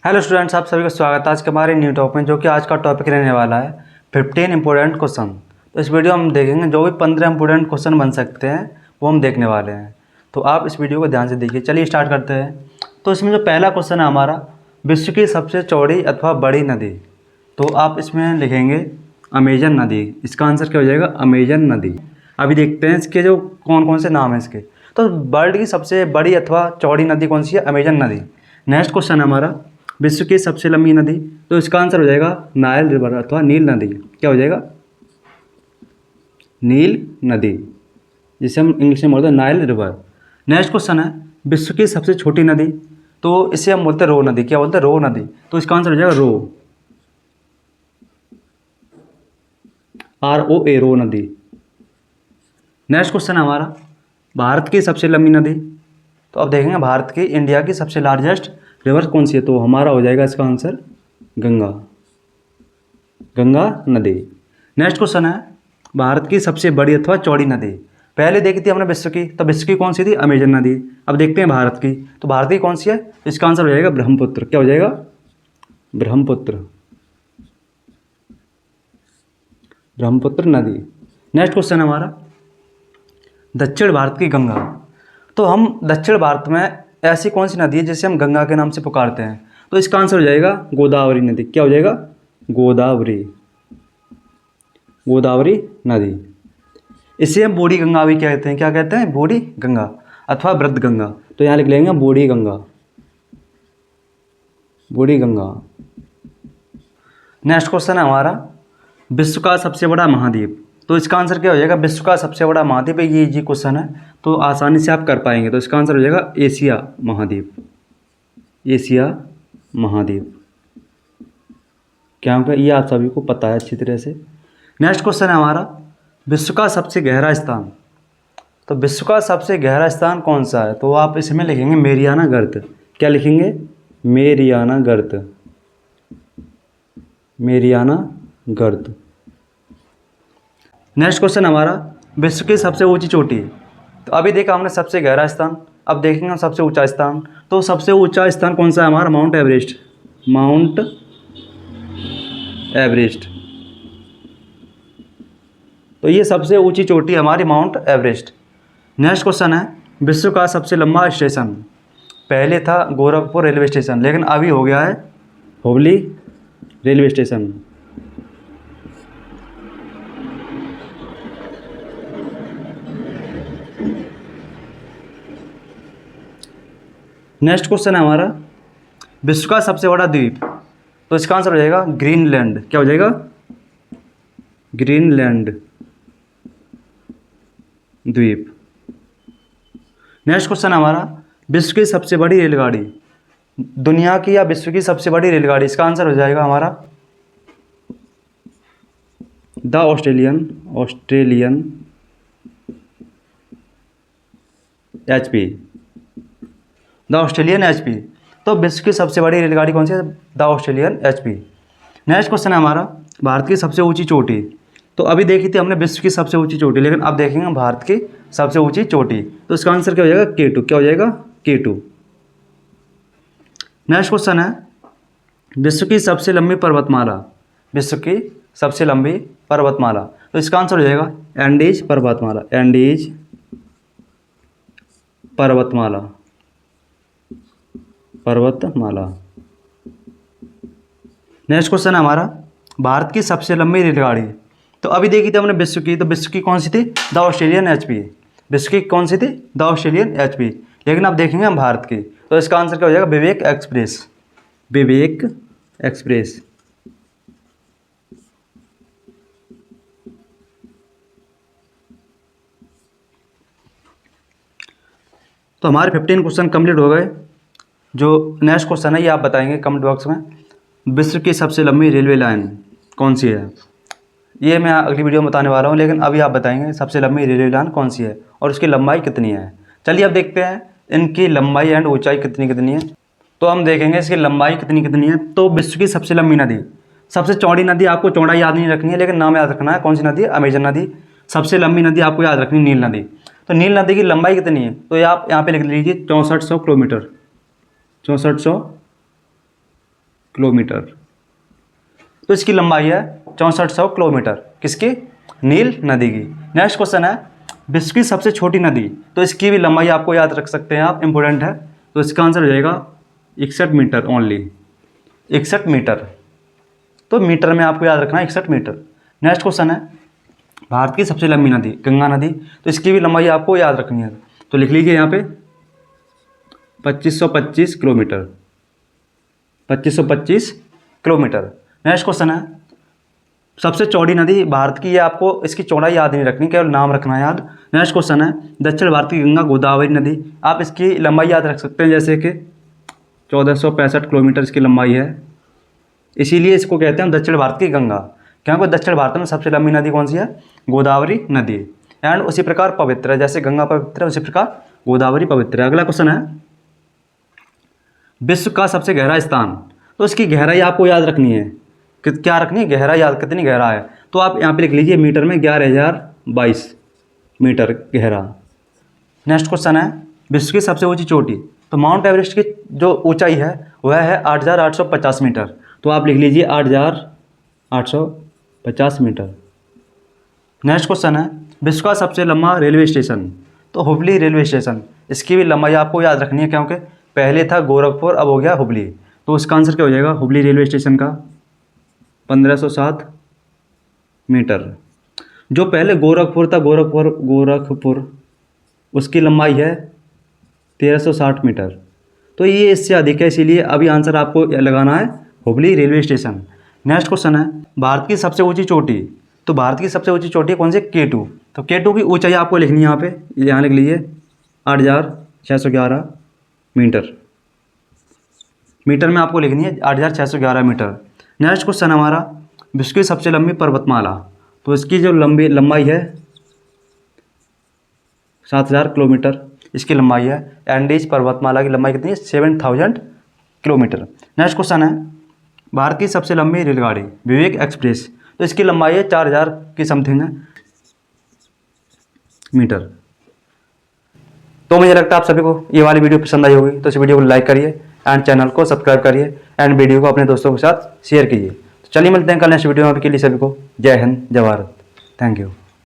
Hello students, आप सभी का स्वागत है आज के हमारे न्यू टॉपिक में, जो कि आज का टॉपिक रहने वाला है 15 इंपॉर्टेंट क्वेश्चन। तो इस वीडियो में हम देखेंगे जो भी 15 इंपॉर्टेंट क्वेश्चन बन सकते हैं वो हम देखने वाले हैं। तो आप इस वीडियो को ध्यान से देखिए। चलिए स्टार्ट करते हैं। तो इसमें जो पहला क्वेश्चन है हमारा, विश्व की सबसे चौड़ी अथवा बड़ी नदी। तो आप इसमें लिखेंगे अमेजन नदी। इसका आंसर क्या हो जाएगा? अमेजन नदी। अभी देखते हैं इसके जो कौन कौन से नाम हैं इसके। तो वर्ल्ड की सबसे बड़ी अथवा चौड़ी नदी कौन सी है? अमेजन नदी। नेक्स्ट क्वेश्चन है हमारा, विश्व की सबसे लंबी नदी। तो इसका आंसर हो जाएगा नाइल रिवर अथवा नील नदी। क्या हो जाएगा? नील नदी, जिसे हम इंग्लिश में बोलते हैं नाइल रिवर। नेक्स्ट क्वेश्चन है, विश्व की सबसे छोटी नदी। तो इसे हम बोलते हैं रो नदी। क्या बोलते हैं? रो नदी। तो इसका आंसर हो जाएगा रो, ROA, रो नदी। नेक्स्ट क्वेश्चन है हमारा, भारत की सबसे लंबी नदी। तो अब देखेंगे भारत की, इंडिया की सबसे लार्जेस्ट रिवर कौन सी है? तो हमारा हो जाएगा इसका आंसर गंगा, गंगा नदी। नेक्स्ट क्वेश्चन है, भारत की सबसे बड़ी अथवा चौड़ी नदी। पहले देखी थी हमने विश्व की, तो विश्व की कौन सी थी? अमेजन नदी। अब देखते हैं भारत की। तो भारत की कौन सी है? इसका आंसर हो जाएगा ब्रह्मपुत्र। क्या हो जाएगा? ब्रह्मपुत्र, ब्रह्मपुत्र नदी। नेक्स्ट क्वेश्चन है हमारा, दक्षिण भारत की गंगा। तो हम दक्षिण भारत में ऐसी कौन सी नदी है जिसे हम गंगा के नाम से पुकारते हैं? तो इसका आंसर हो जाएगा गोदावरी नदी। क्या हो जाएगा? गोदावरी, गोदावरी नदी। इसे हम बूढ़ी गंगा भी कहते हैं। क्या कहते हैं? बूढ़ी गंगा अथवा वृद्ध गंगा। तो यहाँ लिख लेंगे बूढ़ी गंगा, बूढ़ी गंगा। नेक्स्ट क्वेश्चन है हमारा, विश्व का सबसे बड़ा महाद्वीप। तो इसका आंसर क्या हो जाएगा? विश्व का सबसे बड़ा महाद्वीप। ये इजी क्वेश्चन है, तो आसानी से आप कर पाएंगे। तो इसका आंसर हो जाएगा एशिया महाद्वीप, एशिया महाद्वीप। क्या होगा? ये आप सभी को पता है अच्छी तरह से। नेक्स्ट क्वेश्चन है हमारा, विश्व का सबसे गहरा स्थान। तो विश्व का सबसे गहरा स्थान कौन सा है? तो आप इसमें लिखेंगे मेरियाना गर्त। क्या लिखेंगे? मेरियाना गर्त, मेरियाना गर्त। नेक्स्ट क्वेश्चन हमारा, विश्व की सबसे ऊंची चोटी। तो अभी देखा हमने सबसे गहरा स्थान, अब देखेंगे हम सबसे ऊंचा स्थान। तो सबसे ऊंचा स्थान कौन सा है हमारा? Mount Everest, mount Everest. तो ये सबसे ऊंची चोटी हमारी माउंट एवरेस्ट। नेक्स्ट क्वेश्चन है, विश्व का सबसे लंबा स्टेशन। पहले था गोरखपुर रेलवे स्टेशन, लेकिन अभी हो गया है Hubli railway station. Next question है हमारा, विश्व का सबसे बड़ा द्वीप। तो इसका आंसर हो जाएगा ग्रीनलैंड। क्या हो जाएगा? ग्रीनलैंड द्वीप। नेक्स्ट क्वेश्चन है हमारा, विश्व की सबसे बड़ी रेलगाड़ी। दुनिया की या विश्व की सबसे बड़ी रेलगाड़ी। इसका आंसर हो जाएगा हमारा the Australian, Australian HP, the Australian HP। तो विश्व की सबसे बड़ी रेलगाड़ी कौन सी है? The Australian HP। Next question है हमारा, भारत की सबसे ऊंची चोटी। तो अभी देखी थी हमने विश्व की सबसे ऊंची चोटी, लेकिन अब देखेंगे भारत की सबसे ऊंची चोटी। तो इसका आंसर क्या हो जाएगा? K2। क्या हो जाएगा? K2। नेक्स्ट क्वेश्चन है, विश्व की सबसे लंबी पर्वतमाला। विश्व की सबसे लंबी पर्वतमाला। तो इसका आंसर हो जाएगा एंडीज पर्वतमाला, एंडीज पर्वतमाला, पर्वतमाला। नेक्स्ट क्वेश्चन है हमारा, भारत की सबसे लंबी रेलगाड़ी। तो अभी देखी थी हमने विश्व की, तो विश्व की कौन सी थी? The Australian HP। विश्व की कौन सी थी? The Australian HP। लेकिन अब देखेंगे हम भारत की। तो इसका आंसर क्या हो जाएगा? विवेक एक्सप्रेस, विवेक एक्सप्रेस। तो हमारे 15 क्वेश्चन कंप्लीट हो गए। जो नेक्स्ट क्वेश्चन है ये आप बताएंगे कमेंट बॉक्स में। विश्व की सबसे लंबी रेलवे लाइन कौन सी है? ये मैं अगली वीडियो में बताने वाला हूँ, लेकिन अभी आप बताएंगे सबसे लंबी रेलवे लाइन कौन सी है और उसकी लंबाई कितनी है। चलिए अब देखते हैं इनकी लंबाई एंड ऊंचाई कितनी कितनी है। तो हम देखेंगे इसकी लंबाई कितनी कितनी है। तो विश्व की सबसे लंबी नदी, सबसे चौड़ी नदी आपको चौड़ाई याद नहीं रखनी है, लेकिन नाम याद रखना है। कौन सी नदी है? अमेजन नदी। सबसे लंबी नदी आपको याद रखनी है नील नदी। तो नील नदी की लंबाई कितनी है? तो ये आप यहाँ पे लिख लीजिए 6400 किलोमीटर, 6400 किलोमीटर। तो इसकी लंबाई है 6400 किलोमीटर, किसकी? नील नदी की। नेक्स्ट क्वेश्चन है विश्व की सबसे छोटी नदी, तो इसकी भी लंबाई आपको याद रख सकते हैं आप, इंपॉर्टेंट है। तो इसका आंसर हो जाएगा 61 मीटर ओनली, 61 मीटर। तो मीटर में आपको याद रखना है 61 मीटर। नेक्स्ट क्वेश्चन है भारत की सबसे लंबी नदी गंगा नदी, तो इसकी भी लंबाई आपको याद रखनी है। तो लिख लीजिए यहाँ पे 2525 किलोमीटर, 2525 किलोमीटर। नेक्स्ट क्वेश्चन है सबसे चौड़ी नदी भारत की, ये आपको इसकी चौड़ाई याद नहीं रखनी, केवल नाम रखना याद। नेक्स्ट क्वेश्चन है दक्षिण भारत की गंगा गोदावरी नदी, आप इसकी लंबाई याद रख सकते हैं, जैसे कि 1465 किलोमीटर इसकी लंबाई है, इसीलिए इसको कहते हैं दक्षिण भारत की गंगा, क्योंकि दक्षिण भारत में सबसे लंबी नदी कौन सी है? गोदावरी नदी। एंड उसी प्रकार पवित्र है, जैसे गंगा पवित्र है उसी प्रकार गोदावरी पवित्र है। अगला क्वेश्चन है विश्व का सबसे गहरा स्थान, तो इसकी गहराई आपको याद रखनी है, क्या रखनी है? गहराई याद, कितनी गहरा है? तो आप यहाँ पे लिख लीजिए मीटर में 11,022 मीटर गहरा। नेक्स्ट क्वेश्चन है विश्व की सबसे ऊंची चोटी, तो माउंट एवरेस्ट की जो ऊंचाई है वह है 8,850 मीटर, तो आप लिख लीजिए 8,850 मीटर। नेक्स्ट क्वेश्चन है विश्व का सबसे लंबा रेलवे स्टेशन, तो हुबली रेलवे स्टेशन, इसकी भी लंबाई आपको याद रखनी है, क्योंकि पहले था गोरखपुर, अब हो गया हुबली। तो इसका आंसर क्या हो जाएगा? हुबली रेलवे स्टेशन का 1507 मीटर। जो पहले गोरखपुर था, गोरखपुर उसकी लंबाई है 1360 मीटर, तो ये इससे अधिक है, इसीलिए अभी आंसर आपको लगाना है Hubli railway station. Next question है भारत की सबसे ऊंची चोटी, तो भारत की सबसे ऊंची चोटी कौन सी? K2। तो K2 की ऊंचाई आपको लिखनी है यहाँ पे, यहाँ लिख लीजिए 8,611 मीटर, मीटर में आपको लिखनी है 8,611 मीटर। नेक्स्ट क्वेश्चन हमारा विश्व की सबसे लंबी पर्वतमाला, तो इसकी जो लंबाई है 7,000 किलोमीटर इसकी लंबाई है। एंडीज पर्वतमाला की लंबाई कितनी है? 7,000 किलोमीटर। नेक्स्ट क्वेश्चन है भारत की सबसे लंबी रेलगाड़ी विवेक एक्सप्रेस, तो इसकी लंबाई है 4,000 की समथिंग है मीटर। तो मुझे लगता है आप सभी को ये वाली वीडियो पसंद आई होगी, तो इस वीडियो को लाइक करिए एंड चैनल को सब्सक्राइब करिए एंड वीडियो को अपने दोस्तों के साथ शेयर कीजिए। तो चलिए मिलते हैं कल नेक्स्ट वीडियो में, अभी के लिए सभी को जय हिंद जय भारत, थैंक यू।